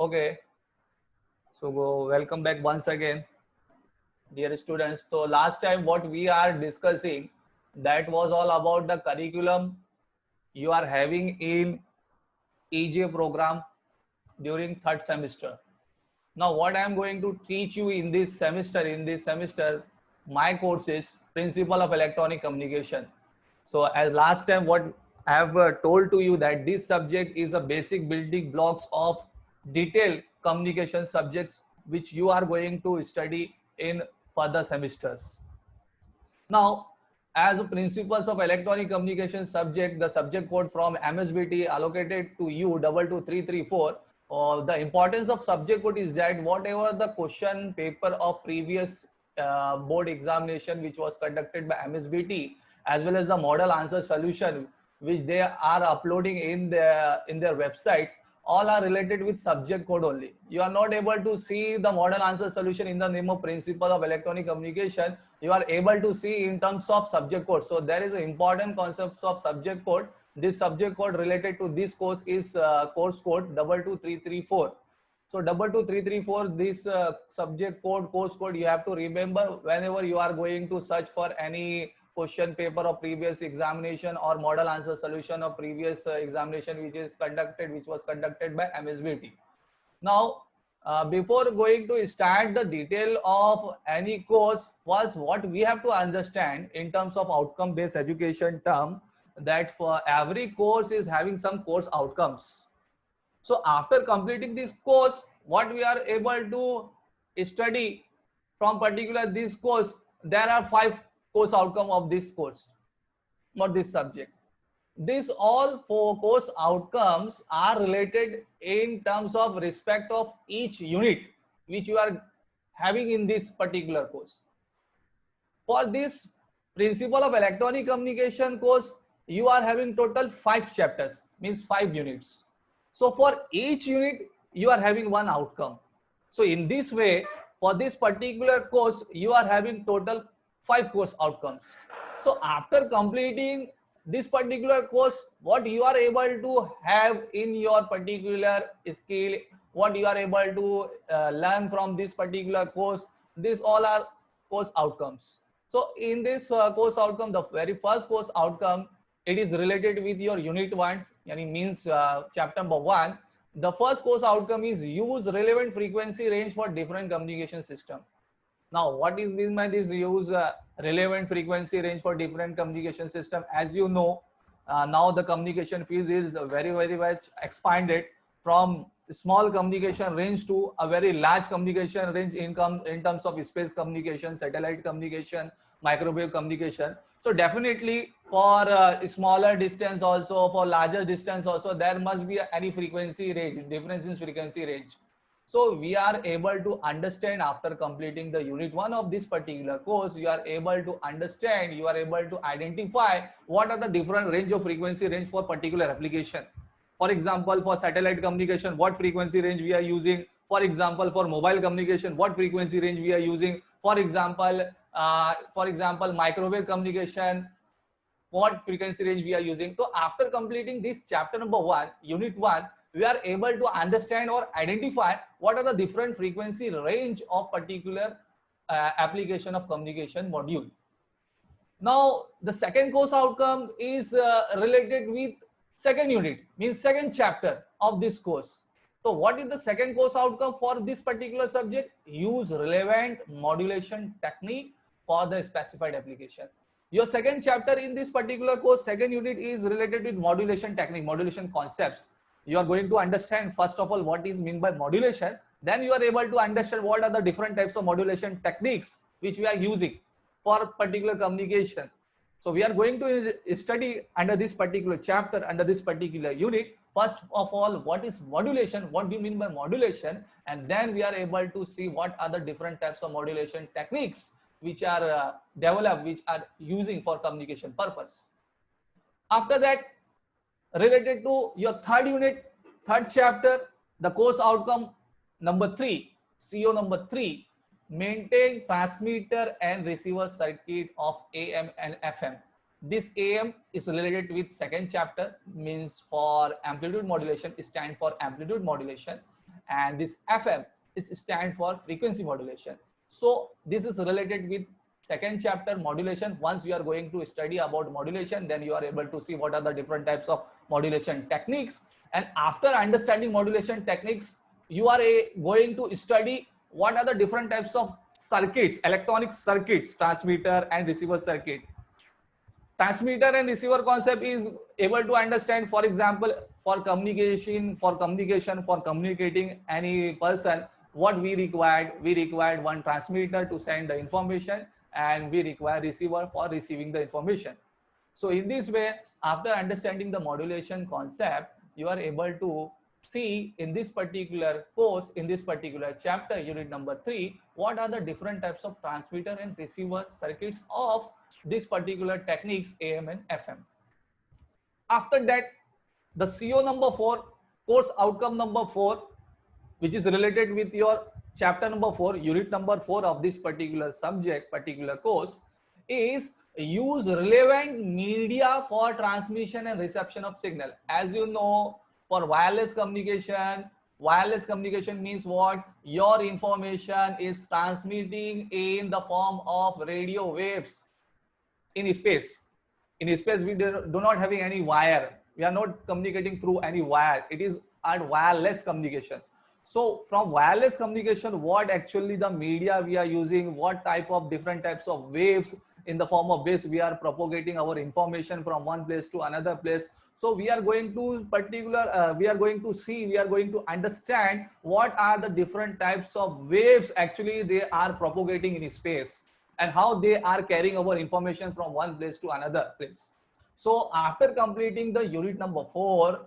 Okay, so welcome back once again, dear students. So last time what we are discussing, that was all about the curriculum you are having in EJ program during third semester. Now what I am going to teach you in this semester, my course is Principle of Electronic Communication. So as last time what I have told to you that this subject is a basic building blocks of detailed communication subjects which you are going to study in further semesters. Now, as a principles of electronic communication subject, the subject code from MSBT allocated to you 22334. The importance of subject code is that whatever the question paper of previous board examination which was conducted by MSBT, as well as the model answer solution which they are uploading in their websites, all are related with subject code only. You are not able to see the model answer solution in the name of principle of electronic communication. You are able to see in terms of subject code. So there is an important concept of subject code. This subject code related to this course is course code 22334. So 22334, this subject code, course code, you have to remember whenever you are going to search for any question paper of previous examination or model answer solution of previous examination which was conducted by MSBT. Now, before going to start the detail of any course, was what we have to understand in terms of outcome based education term, that for every course is having some course outcomes. So after completing this course, what we are able to study from particular this course, there are 5 course outcome of this course, not this subject. These all 4 course outcomes are related in terms of respect of each unit which you are having in this particular course. For this principle of electronic communication course, you are having total 5 chapters, means 5 units. So for each unit, you are having one outcome. So in this way, for this particular course, you are having total 5 course outcomes. So after completing this particular course, what you are able to have in your particular skill, what you are able to learn from this particular course, these all are course outcomes. So in this course outcome, the very first course outcome, it is related with your unit 1, means chapter number 1. The first course outcome is use relevant frequency range for different communication system. Now, what is mean by this use relevant frequency range for different communication system? As you know, now the communication field is very much expanded from small communication range to a very large communication range in terms of space communication, satellite communication, microwave communication. So definitely for smaller distance also, for larger distance also, there must be any frequency range, difference in frequency range. So we are able to understand after completing the unit 1 of this particular course, you are able to understand, you are able to identify what are the different range of frequency range for particular application. For example, for satellite communication, what frequency range we are using. For example, for mobile communication, what frequency range we are using. For example, microwave communication, what frequency range we are using. So after completing this chapter number 1, unit 1, we are able to understand or identify what are the different frequency range of particular application of communication module. Now, the second course outcome is related with second unit, means second chapter of this course. So what is the second course outcome for this particular subject? Use relevant modulation technique for the specified application. Your second chapter in this particular course, second unit, is related with modulation technique, modulation concepts. You are going to understand first of all what is meant by modulation. Then you are able to understand what are the different types of modulation techniques which we are using for particular communication. So we are going to study under this particular chapter, under this particular unit. First of all, what is modulation? What do you mean by modulation? And then we are able to see what are the different types of modulation techniques which are developed, which are using for communication purpose. After that, related to your third unit, third chapter, the course outcome number 3, CO number 3, maintain transmitter and receiver circuit of AM and FM. This AM is related with second chapter, means for amplitude modulation, stand for amplitude modulation. and this FM is stand for frequency modulation. So this is related with second chapter, modulation. Once you are going to study about modulation, then you are able to see what are the different types of modulation techniques. And after understanding modulation techniques, you are going to study what are the different types of circuits, electronic circuits, transmitter and receiver circuit. Transmitter and receiver concept is able to understand, for example, for communicating any person, what we required one transmitter to send the information, and we require receiver for receiving the information. So in this way, after understanding the modulation concept, you are able to see in this particular course, in this particular chapter, unit number 3, what are the different types of transmitter and receiver circuits of this particular techniques, AM and FM. After that, the CO number 4, course outcome number 4, which is related with your chapter number 4, unit number 4 of this particular subject, particular course, is use relevant media for transmission and reception of signal. As you know, for wireless communication means what? Your information is transmitting in the form of radio waves in space. In space, we do not having any wire. We are not communicating through any wire. It is a wireless communication. So from wireless communication, what actually the media we are using, what type of different types of waves in the form of waves we are propagating our information from one place to another place. So we are going to we are going to understand what are the different types of waves actually they are propagating in space, and how they are carrying our information from one place to another place. So after completing the unit number 4,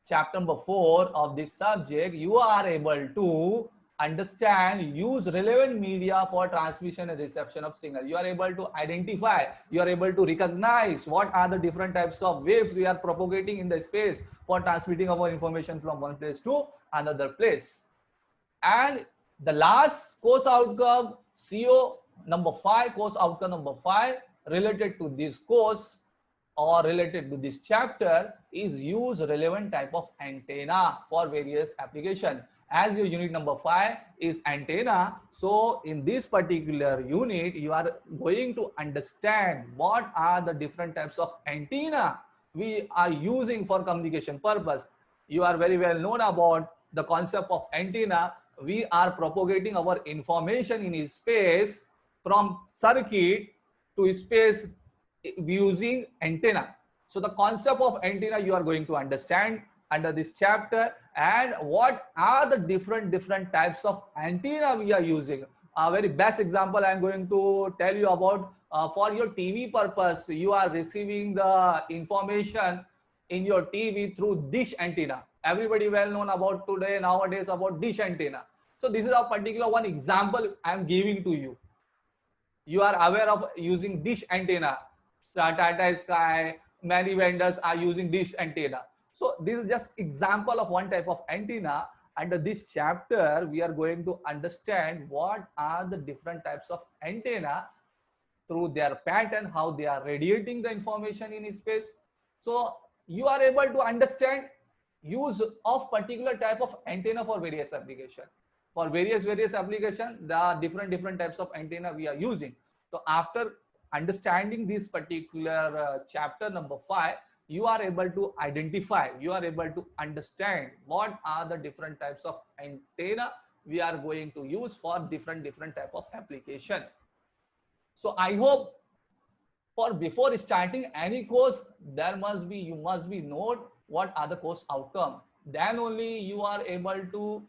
chapter number 4 of this subject, you are able to understand, use relevant media for transmission and reception of signal. You are able to identify, you are able to recognize what are the different types of waves we are propagating in the space for transmitting our information from one place to another place. And the last course outcome, CO number 5, course outcome number 5, related to this course or related to this chapter, is use relevant type of antenna for various application. As your unit number 5 is antenna, so in this particular unit, you are going to understand what are the different types of antenna we are using for communication purpose. You are very well known about the concept of antenna. We are propagating our information in space from circuit to space using antenna. So the concept of antenna you are going to understand under this chapter, and what are the different types of antenna we are using. A very best example I am going to tell you about, for your TV purpose, you are receiving the information in your TV through dish antenna. Everybody well known about today, nowadays, about dish antenna. So this is a particular one example I am giving to you. You are aware of using dish antenna. Tata Sky, many vendors are using dish antenna. So this is just example of one type of antenna. Under this chapter, we are going to understand what are the different types of antenna through their pattern, how they are radiating the information in space. So you are able to understand use of particular type of antenna for various application. For various application, there are different types of antenna we are using. So after understanding this particular chapter number 5, you are able to identify, you are able to understand what are the different types of antenna we are going to use for different type of application. So I hope for before starting any course, you must be note what are the course outcome. Then only you are able to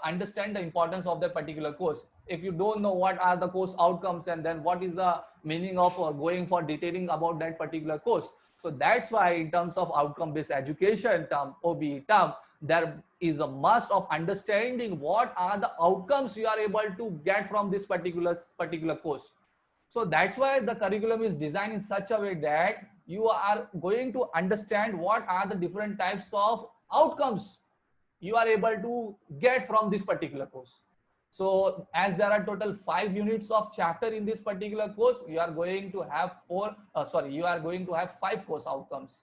understand the importance of that particular course. If you don't know what are the course outcomes, and then what is the meaning of going for detailing about that particular course. So that's why in terms of outcome based education term, OBE term, there is a must of understanding what are the outcomes you are able to get from this particular course. So that's why the curriculum is designed in such a way that you are going to understand what are the different types of outcomes you are able to get from this particular course. So as there are total 5 units of chapter in this particular course, you are going to have 5 course outcomes.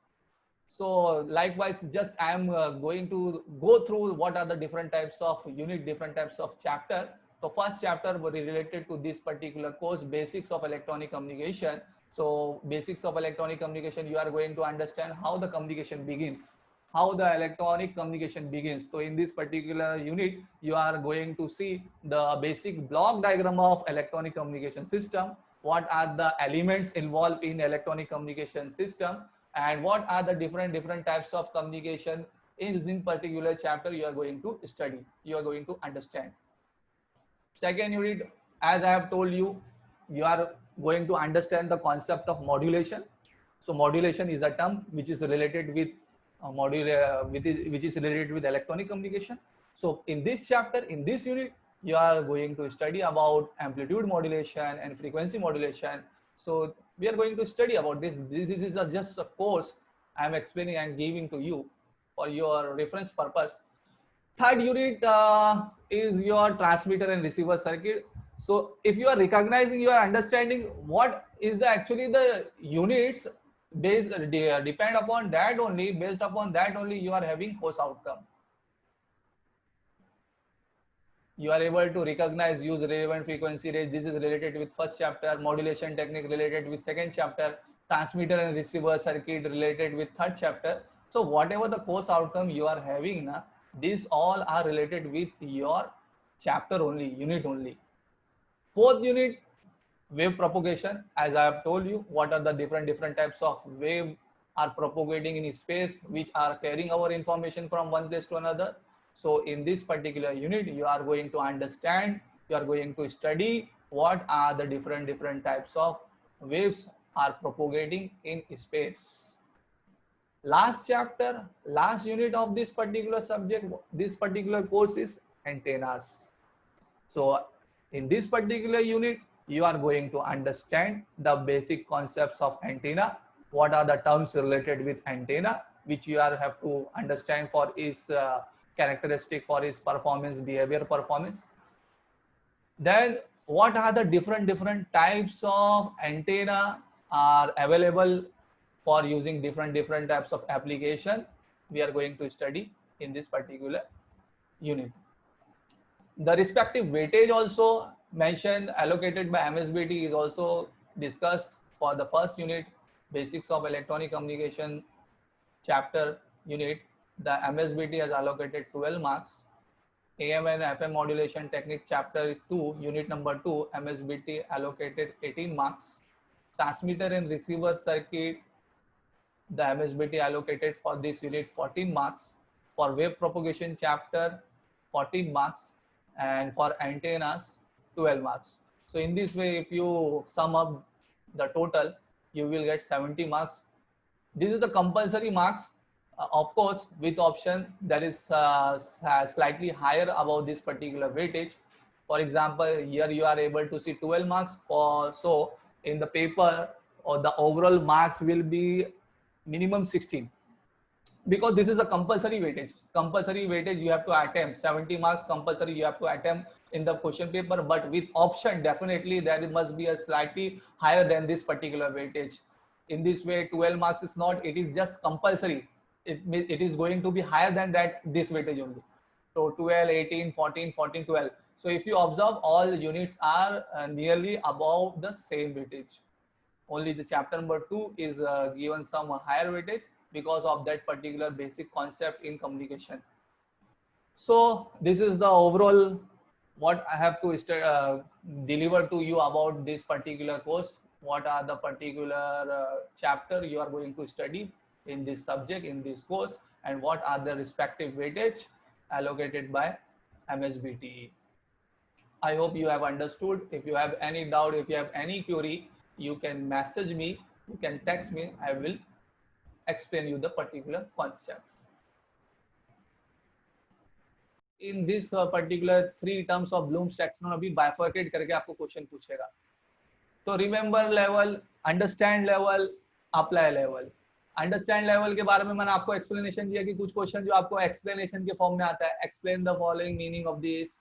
So likewise, just I am going to go through what are the different types of unit, different types of chapter. So first chapter were related to this particular course, basics of electronic communication. So basics of electronic communication, you are going to understand how the communication begins, how the electronic communication begins. So in this particular unit, you are going to see the basic block diagram of electronic communication system, what are the elements involved in electronic communication system, and what are the different types of communication. In particular chapter you are going to study, you are going to understand. Second unit, as I have told you, you are going to understand the concept of modulation. So modulation is a term which is related with which is related with electronic communication. So in this chapter, in this unit, you are going to study about amplitude modulation and frequency modulation. So we are going to study about this. This is just a course I am explaining and giving to you for your reference purpose. Third unit is your transmitter and receiver circuit. So if you are recognizing, you are understanding what is the actually the units based depend upon that only, based upon that only you are having course outcome. You are able to recognize, use relevant frequency range. This is related with first chapter. Modulation technique related with second chapter. Transmitter and receiver circuit related with third chapter. So whatever the course outcome you are having, these all are related with your chapter only, unit only. Fourth unit, wave propagation. As I have told you, what are the different types of wave are propagating in space, which are carrying our information from one place to another. So in this particular unit, you are going to understand, you are going to study what are the different types of waves are propagating in space. Last chapter, last unit of this particular subject, this particular course is antennas. So in this particular unit, you are going to understand the basic concepts of antenna. What are the terms related with antenna, which you are have to understand for its characteristic, for its performance, behavior performance. Then what are the different types of antenna are available for using different types of application, we are going to study in this particular unit. The respective weightage also mentioned, allocated by MSBT, is also discussed for the first unit, basics of electronic communication chapter unit. The MSBT has allocated 12 marks. AM and FM modulation technique chapter 2, unit number 2, MSBT allocated 18 marks. Transmitter and receiver circuit, the MSBT allocated for this unit 14 marks. For wave propagation chapter, 14 marks. And for antennas, 12 marks. So in this way, if you sum up the total, you will get 70 marks. This is the compulsory marks. Of course, with option, that is slightly higher above this particular weightage. For example, here you are able to see 12 marks for, so in the paper, or the overall marks will be minimum 16. Because this is a compulsory weightage. Compulsory weightage you have to attempt 70 marks compulsory you have to attempt in the question paper, but with option definitely there must be a slightly higher than this particular weightage. In this way 12 marks is not, it is just compulsory. It is going to be higher than that, this weightage only. So 12, 18, 14, 14, 12. So if you observe, all the units are nearly above the same weightage. Only the chapter number 2 is given some higher weightage because of that particular basic concept in communication. So this is the overall what I have to deliver to you about this particular course. What are the particular chapter you are going to study in this subject, in this course, and what are the respective weightage allocated by MSBT. I hope you have understood. If you have any doubt, if you have any query, you can message me, you can text me, I will explain you the particular concept. In this particular 3 terms of Bloom's taxonomy, bifurcate करके आपको question पूछेगा. तो remember level, understand level, apply level. Understand level के बारे में मैंने आपको explanation दिया कि कुछ क्वेश्चन जो आपको एक्सप्लेनेशन के फॉर्म में आता है, explain the following meaning of this.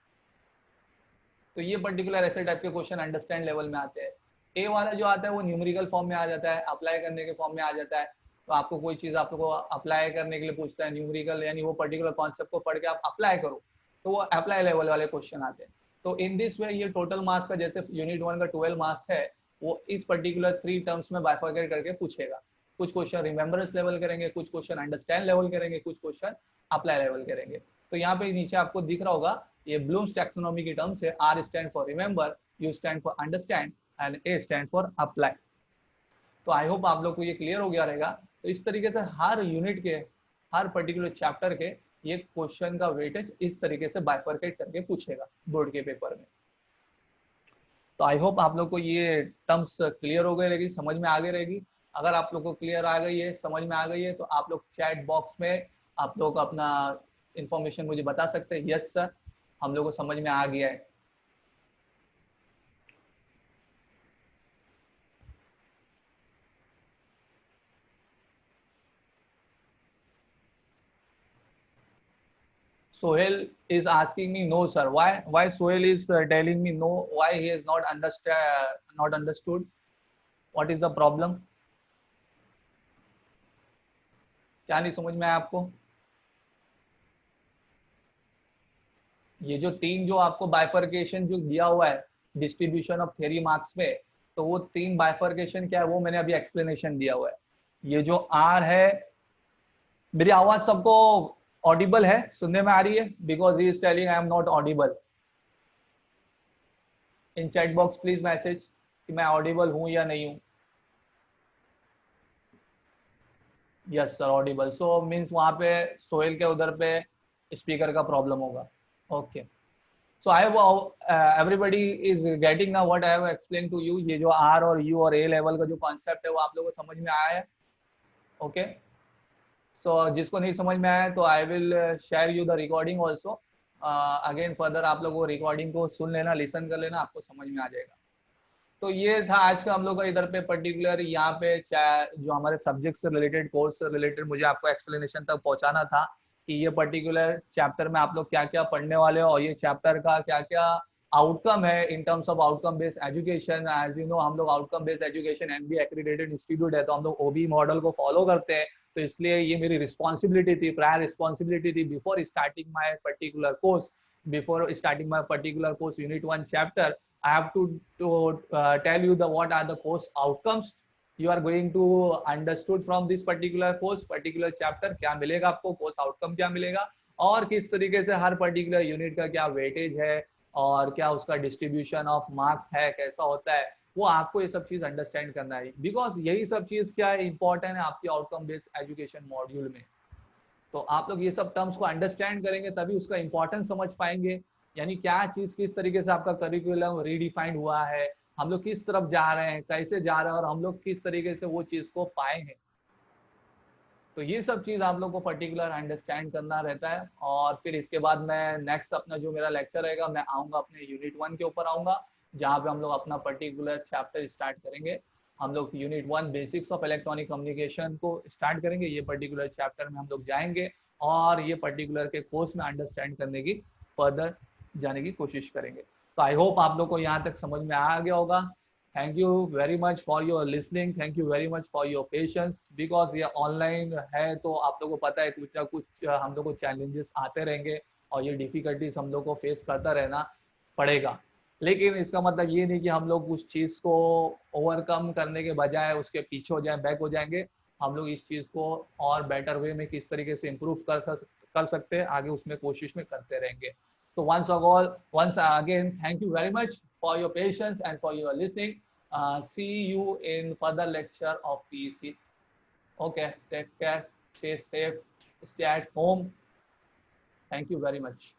तो ये पर्टिकुलर ऐसे टाइप के क्वेश्चन अंडरस्टैंड लेवल में आते हैं. ए वाला जो आता है वो न्यूमेरिकल फॉर्म में आ जाता है, अप्लाई करने के फॉर्म में आ जाता है. तो आपको कोई चीज आपको अप्लाई करने के लिए पूछता है न्यूमेरिकल, यानी वो पर्टिकुलर कॉन्सेप्ट को पढ़ के आप अप्लाई करो, तो वो अप्लाई लेवल वाले क्वेश्चन आते हैं। तो इन दिस वे ये टोटल मार्क्स का जैसे यूनिट 1 का 12 मार्क्स है, वो इस पर्टिकुलर 3 टर्म्स में बाइफरकेट करके पूछेगा। कुछ क्वेश्चन रिमेम्बरेंस लेवल करेंगे, कुछ क्वेश्चन अंडरस्टैंड लेवल करेंगे, कुछ क्वेश्चन अप्लाई लेवल करेंगे। तो यहाँ पे नीचे आपको दिख रहा होगा ये ब्लूम्स टैक्सोनॉमी की टर्म्स है। R stand for remember, U stand for understand and A stand for apply. तो आई होप आप लोग को ये क्लियर हो गया रहेगा। तो इस तरीके से हर यूनिट के, हर पर्टिकुलर चैप्टर के ये क्वेश्चन का वेटेज इस तरीके से बाइफरकेट करके पूछेगा बोर्ड के पेपर में। तो आई होप आप लोग को ये टर्म्स क्लियर हो गई रहेगी, समझ में आ गई रहेगी। अगर आप लोग को क्लियर आ गई है, समझ में आ गई है, तो आप लोग चैट बॉक्स में आप लोग अपना इंफॉर्मेशन मुझे बता सकते हैं, यस सर हम लोग को समझ में आ गया है। Sohail is asking me no, sir. Why Sohail is telling me no? Why he is not understood? What is the problem? क्या नहीं समझ में आया आपको? ये जो तीन जो आपको बाइफरकेशन जो दिया हुआ है डिस्ट्रीब्यूशन ऑफ थ्योरी मार्क्स में, तो वो तीन बाइफरकेशन क्या है वो मैंने अभी एक्सप्लेनेशन दिया हुआ है। ये जो आर है, मेरी आवाज सबको ऑडिबल है, सुनने में आ रही है? Because he is telling I am not Audible. In chat box please message कि मैं ऑडिबल हूं या नहीं हूं। Yes sir Audible. So means वहां पे सोहेल के उधर पे स्पीकर का प्रॉब्लम होगा। Okay, so I everybody is getting what I have explain to you. ये जो आर और यू और ए लेवल का जो कॉन्सेप्ट है वो आप लोगों को समझ में आया है? ओके, सो जिसको नहीं समझ में आया तो I will share you the recording also. Again further आप लोग वो रिकॉर्डिंग को सुन लेना, लिसन कर लेना, आपको समझ में आ जाएगा। तो ये था आज का हम लोग का इधर पे पर्टिकुलर यहाँ पे जो हमारे सब्जेक्ट से रिलेटेड, कोर्स से रिलेटेड मुझे आपको एक्सप्लेनेशन तक पहुंचाना था कि ये पर्टिकुलर चैप्टर में आप लोग क्या क्या पढ़ने वाले हो और ये चैप्टर का क्या क्या आउटकम है in terms of outcome based education. As you know हम लोग outcome based education MBA accredited institute है, तो हम लोग ओबी मॉडल को फॉलो करते हैं। तो इसलिए ये मेरी रिस्पॉन्सिबिलिटी थी, प्रायर रिस्पॉन्सिबिलिटी थी before starting my particular course, before starting my particular course unit 1 chapter. I have to tell you the what are the course outcomes you are going to understood from this particular course, particular chapter। क्या मिलेगा आपको, course outcome क्या मिलेगा और किस तरीके से हर particular unit का क्या वेटेज है और क्या उसका डिस्ट्रीब्यूशन ऑफ मार्क्स है, कैसा होता है, वो आपको ये सब चीज अंडरस्टैंड करना है। बिकॉज यही सब चीज क्या इंपॉर्टेंट है आपकी आउटकम बेस्ड एजुकेशन मॉड्यूल में। तो आप लोग ये सब टर्म्स को अंडरस्टैंड करेंगे तभी उसका इंपॉर्टेंस समझ पाएंगे, यानी क्या चीज किस तरीके से आपका करिकुलम रीडिफाइंड हुआ है, हम लोग किस तरफ जा रहे हैं, कैसे जा रहे हैं और हम लोग किस तरीके से वो चीज को पाए हैं। तो ये सब चीज आप लोग को पर्टिकुलर अंडरस्टैंड करना रहता है। और फिर इसके बाद मैं नेक्स्ट अपना जो मेरा लेक्चर रहेगा मैं आऊंगा अपने यूनिट 1 के ऊपर आऊंगा, जहाँ पे हम लोग अपना पर्टिकुलर चैप्टर स्टार्ट करेंगे। हम लोग unit 1 basics of electronic communication को स्टार्ट करेंगे। ये पर्टिकुलर चैप्टर में हम लोग जाएंगे और ये पर्टिकुलर के कोर्स में अंडरस्टैंड करने की, फर्दर जाने की कोशिश करेंगे। तो आई होप आप लोग को यहाँ तक समझ में आ गया होगा। Thank you very much for your listening, thank you very much for your patience. Because ये ऑनलाइन है तो आप लोगों को पता है कुछ ना कुछ हम लोग को चैलेंजेस आते रहेंगे और ये डिफिकल्टीज हम लोग को फेस करता रहना पड़ेगा। लेकिन इसका मतलब ये नहीं कि हम लोग उस चीज़ को ओवरकम करने के बजाय उसके पीछे हो जाए, बैक हो जाएंगे। हम लोग इस चीज़ को और बेटर वे में किस तरीके से इम्प्रूव कर सकते हैं आगे उसमें कोशिश में करते रहेंगे। So once again, thank you very much for your patience and for your listening. See you in further lecture of PEC. Okay, take care, stay safe, stay at home. Thank you very much.